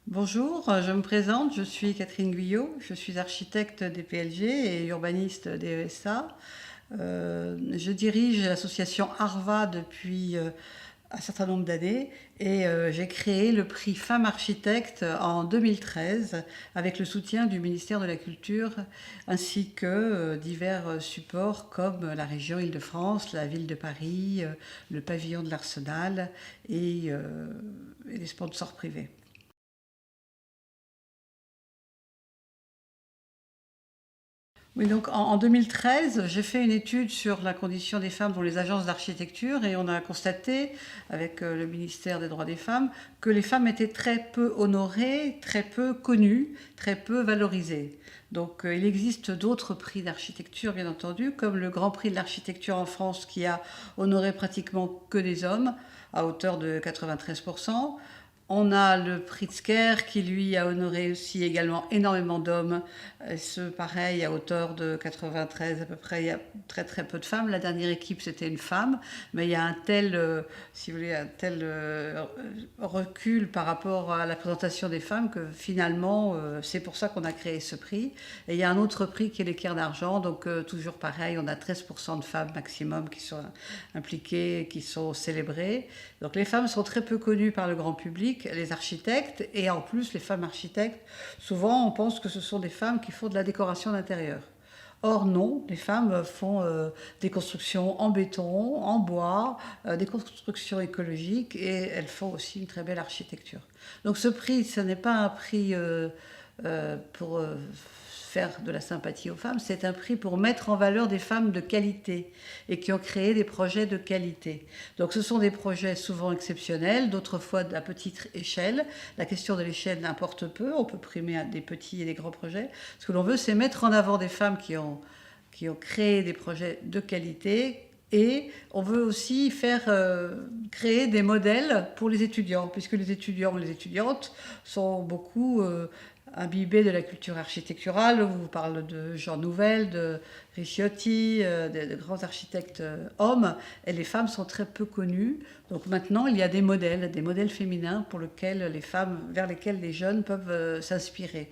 Bonjour, je me présente, je suis Catherine Guyot, je suis architecte des PLG et urbaniste des ESA. Je dirige l'association ARVA depuis un certain nombre d'années et j'ai créé le prix Femmes Architectes en 2013 avec le soutien du ministère de la Culture ainsi que divers supports comme la région Île-de-France, la ville de Paris, le pavillon de l'Arsenal et les sponsors privés. Oui, donc en 2013, j'ai fait une étude sur la condition des femmes dans les agences d'architecture et on a constaté, avec le ministère des droits des femmes, que les femmes étaient très peu honorées, très peu connues, très peu valorisées. Donc il existe d'autres prix d'architecture, bien entendu, comme le Grand Prix de l'architecture en France qui a honoré pratiquement que des hommes, à hauteur de 93%. On a le Pritzker qui lui a honoré aussi également énormément d'hommes, ce pareil à hauteur de 93 à peu près, il y a très très peu de femmes. La dernière équipe c'était une femme, mais il y a un tel, si vous voulez, un tel recul par rapport à la présentation des femmes que finalement c'est pour ça qu'on a créé ce prix. Et il y a un autre prix qui est l'équerre d'argent, donc toujours pareil, on a 13% de femmes maximum qui sont impliquées, qui sont célébrées. Donc les femmes sont très peu connues par le grand public, les architectes, et en plus les femmes architectes, souvent on pense que ce sont des femmes qui font de la décoration d'intérieur. Or non, les femmes font des constructions en béton, en bois, des constructions écologiques et elles font aussi une très belle architecture. Donc ce prix, ce n'est pas un prix pour faire de la sympathie aux femmes, c'est un prix pour mettre en valeur des femmes de qualité et qui ont créé des projets de qualité. Donc ce sont des projets souvent exceptionnels, d'autres fois à petite échelle. La question de l'échelle n'importe peu, on peut primer des petits et des grands projets. Ce que l'on veut, c'est mettre en avant des femmes qui ont créé des projets de qualité. Et on veut aussi faire créer des modèles pour les étudiants, puisque les étudiants et les étudiantes sont beaucoup imbibés de la culture architecturale. On vous parle de Jean Nouvel, de Ricciotti, de grands architectes hommes, et les femmes sont très peu connues. Donc maintenant, il y a des modèles féminins pour lesquels les femmes, vers lesquels les jeunes peuvent s'inspirer.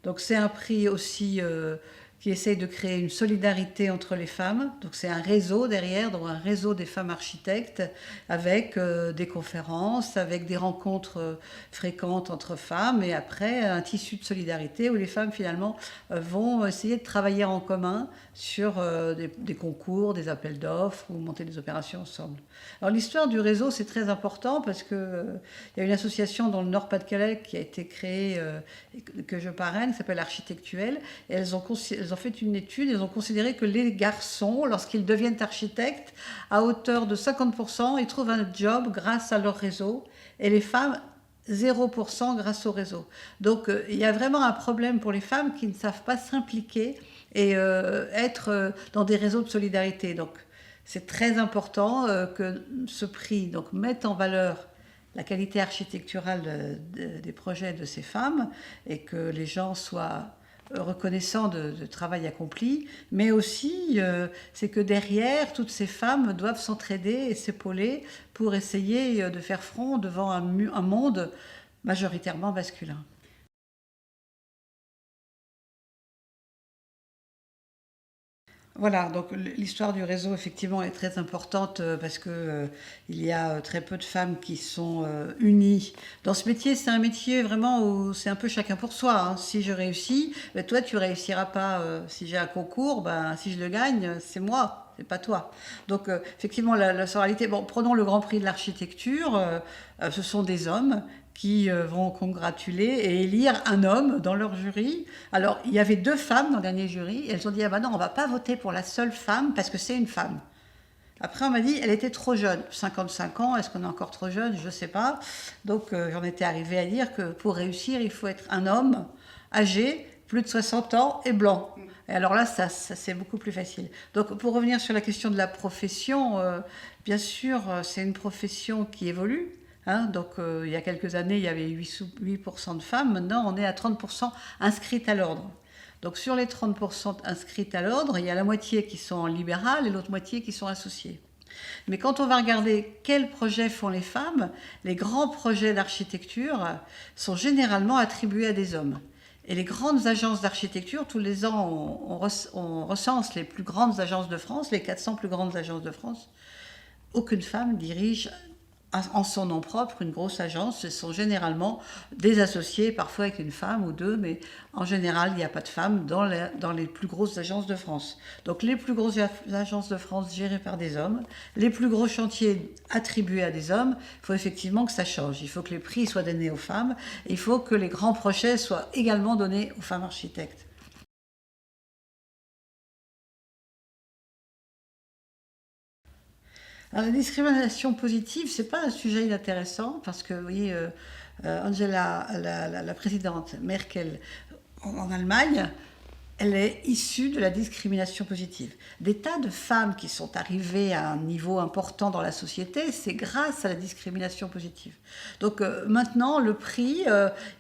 Donc c'est un prix aussi qui essaye de créer une solidarité entre les femmes. Donc c'est un réseau derrière, donc un réseau des femmes architectes avec des conférences, avec des rencontres fréquentes entre femmes et après un tissu de solidarité où les femmes finalement vont essayer de travailler en commun sur des concours, des appels d'offres ou monter des opérations ensemble. Alors l'histoire du réseau c'est très important parce que il y a une association dans le Nord-Pas-de-Calais qui a été créée que je parraine, qui s'appelle Architectuelle, et elles ont fait une étude, elles ont considéré que les garçons, lorsqu'ils deviennent architectes, à hauteur de 50%, ils trouvent un job grâce à leur réseau, et les femmes, 0% grâce au réseau. Donc il y a vraiment un problème pour les femmes qui ne savent pas s'impliquer et être dans des réseaux de solidarité. Donc c'est très important que ce prix donc, mette en valeur la qualité architecturale des projets de ces femmes et que les gens soient reconnaissants de travail accompli, mais aussi c'est que derrière, toutes ces femmes doivent s'entraider et s'épauler pour essayer de faire front devant un monde majoritairement masculin. Voilà, donc l'histoire du réseau effectivement est très importante parce que il y a très peu de femmes qui sont unies. Dans ce métier, c'est un métier vraiment où c'est un peu chacun pour soi, hein. Si je réussis, ben toi tu réussiras pas. Si j'ai un concours, ben si je le gagne, c'est moi, c'est pas toi. Donc effectivement la sororité. Bon, prenons le Grand Prix de l'architecture. Ce sont des hommes qui vont congratuler et élire un homme dans leur jury. Alors, il y avait deux femmes dans le dernier jury, et elles ont dit, ah ben non, on va pas voter pour la seule femme parce que c'est une femme. Après, on m'a dit, elle était trop jeune, 55 ans, est-ce qu'on est encore trop jeune? Je ne sais pas. Donc, j'en étais arrivée à dire que pour réussir, il faut être un homme âgé, plus de 60 ans et blanc. Et alors là, ça c'est beaucoup plus facile. Donc, pour revenir sur la question de la profession, bien sûr, c'est une profession qui évolue. Hein, donc, il y a quelques années, il y avait 8% de femmes. Maintenant, on est à 30% inscrites à l'ordre. Donc, sur les 30% inscrites à l'ordre, il y a la moitié qui sont en libéral et l'autre moitié qui sont associées. Mais quand on va regarder quels projets font les femmes, les grands projets d'architecture sont généralement attribués à des hommes. Et les grandes agences d'architecture, tous les ans, on recense les plus grandes agences de France, les 400 plus grandes agences de France. Aucune femme dirige en son nom propre une grosse agence. Ce sont généralement des associés, parfois avec une femme ou deux, mais en général, il n'y a pas de femmes dans les plus grosses agences de France. Donc les plus grosses agences de France gérées par des hommes, les plus gros chantiers attribués à des hommes, il faut effectivement que ça change. Il faut que les prix soient donnés aux femmes, et il faut que les grands projets soient également donnés aux femmes architectes. Alors, la discrimination positive, c'est pas un sujet inintéressant parce que, vous voyez, Angela, la présidente Merkel en Allemagne, elle est issue de la discrimination positive. Des tas de femmes qui sont arrivées à un niveau important dans la société, c'est grâce à la discrimination positive. Donc maintenant, le prix,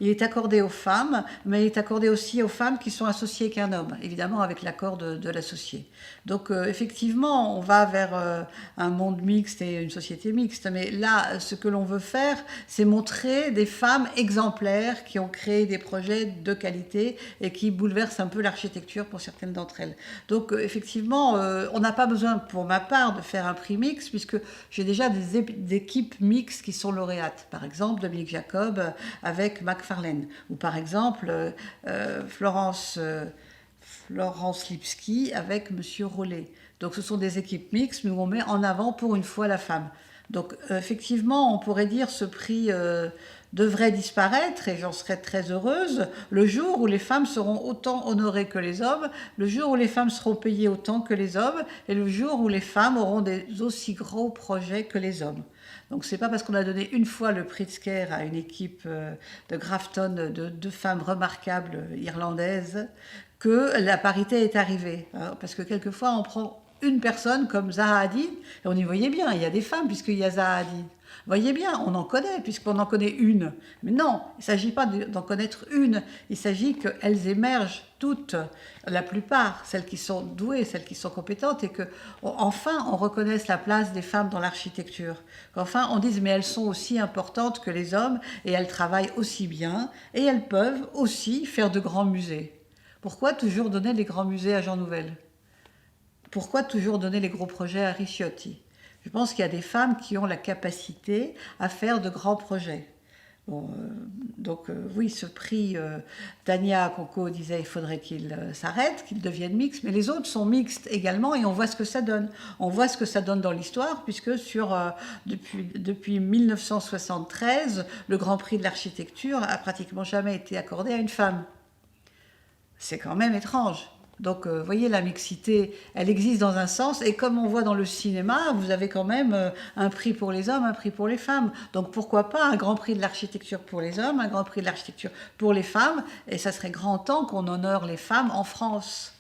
il est accordé aux femmes, mais il est accordé aussi aux femmes qui sont associées qu'un homme, évidemment avec l'accord de l'associé. Donc effectivement, on va vers un monde mixte et une société mixte, mais là, ce que l'on veut faire, c'est montrer des femmes exemplaires qui ont créé des projets de qualité et qui bouleversent un peu l'architecture pour certaines d'entre elles. Donc effectivement, on n'a pas besoin, pour ma part, de faire un prix mixte, puisque j'ai déjà des équipes mixtes qui sont lauréates. Par exemple, Dominique Jacob avec McFarlane, ou par exemple Florence Lipski avec Monsieur Rollet. Donc ce sont des équipes mixtes, mais où on met en avant pour une fois la femme. Donc effectivement, on pourrait dire ce prix devrait disparaître, et j'en serais très heureuse, le jour où les femmes seront autant honorées que les hommes, le jour où les femmes seront payées autant que les hommes, et le jour où les femmes auront des aussi gros projets que les hommes. Donc c'est pas parce qu'on a donné une fois le Pritzker à une équipe de Grafton de femmes remarquables irlandaises que la parité est arrivée. Parce que quelquefois on prend une personne comme Zaha Hadid, et on y voyait bien, il y a des femmes puisqu'il y a Zaha Hadid. Vous voyez bien, on en connaît, puisqu'on en connaît une. Mais non, il ne s'agit pas d'en connaître une, il s'agit qu'elles émergent toutes, la plupart, celles qui sont douées, celles qui sont compétentes, et que enfin on reconnaisse la place des femmes dans l'architecture. Qu'enfin on dise, mais elles sont aussi importantes que les hommes, et elles travaillent aussi bien, et elles peuvent aussi faire de grands musées. Pourquoi toujours donner les grands musées à Jean Nouvel? Pourquoi toujours donner les gros projets à Ricciotti? Je pense qu'il y a des femmes qui ont la capacité à faire de grands projets. Bon, donc oui, ce prix, Tania Conco disait qu'il faudrait qu'il s'arrête, qu'il devienne mixte, mais les autres sont mixtes également, et on voit ce que ça donne. On voit ce que ça donne dans l'histoire, puisque depuis 1973, le Grand Prix de l'architecture a pratiquement jamais été accordé à une femme. C'est quand même étrange. Donc, vous voyez, la mixité, elle existe dans un sens, et comme on voit dans le cinéma, vous avez quand même un prix pour les hommes, un prix pour les femmes. Donc, pourquoi pas un grand prix de l'architecture pour les hommes, un grand prix de l'architecture pour les femmes, et ça serait grand temps qu'on honore les femmes en France.